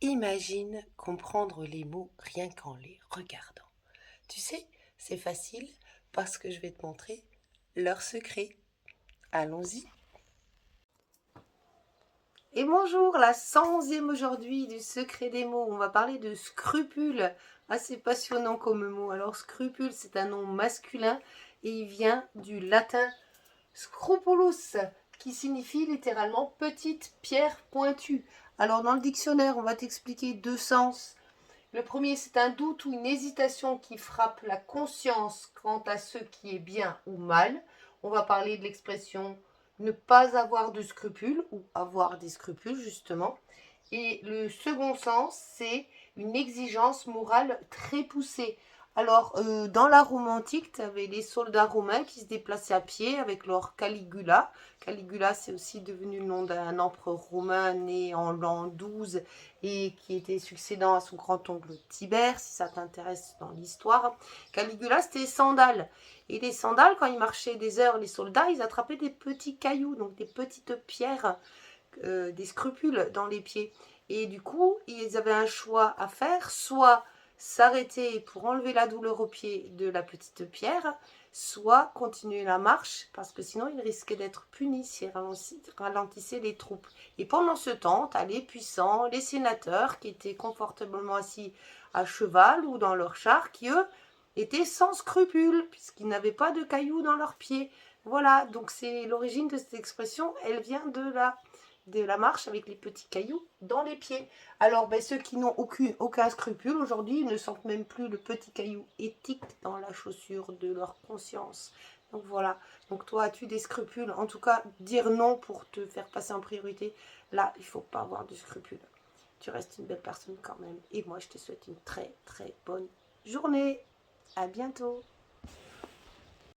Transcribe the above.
Imagine comprendre les mots rien qu'en les regardant. Tu sais, c'est facile parce que je vais te montrer leur secret. Allons-y. Et bonjour, la 111e aujourd'hui du secret des mots. On va parler de scrupule. Assez passionnant comme mot. Alors scrupule, c'est un nom masculin et il vient du latin scrupulus, qui signifie littéralement petite pierre pointue. Alors dans le dictionnaire, on va t'expliquer deux sens. Le premier, c'est un doute ou une hésitation qui frappe la conscience quant à ce qui est bien ou mal. On va parler de l'expression ne pas avoir de scrupules ou avoir des scrupules, justement. Et le second sens, c'est une exigence morale très poussée. Alors, dans la Rome antique, tu avais les soldats romains qui se déplaçaient à pied avec leur Caligula. Caligula, c'est aussi devenu le nom d'un empereur romain né en l'an 12 et qui était succédant à son grand-oncle Tibère, si ça t'intéresse dans l'histoire. Caligula, c'était les sandales. Et les sandales, quand ils marchaient des heures, les soldats, ils attrapaient des petits cailloux, donc des petites pierres, des scrupules dans les pieds. Et du coup, ils avaient un choix à faire, soit s'arrêter pour enlever la douleur au pied de la petite pierre, soit continuer la marche, parce que sinon ils risquaient d'être punis s'ils ralentissaient les troupes. Et pendant ce temps, tu as les puissants, les sénateurs, qui étaient confortablement assis à cheval ou dans leur char, qui eux étaient sans scrupules, puisqu'ils n'avaient pas de cailloux dans leurs pieds. Voilà, donc c'est l'origine de cette expression, elle vient de la marche avec les petits cailloux dans les pieds. Alors, ben, ceux qui n'ont aucun scrupule aujourd'hui ne sentent même plus le petit caillou éthique dans la chaussure de leur conscience. Donc voilà. Donc toi, as-tu des scrupules? En tout cas, dire non pour te faire passer en priorité, là, il ne faut pas avoir de scrupules. Tu restes une belle personne quand même. Et moi, je te souhaite une très très bonne journée. À bientôt.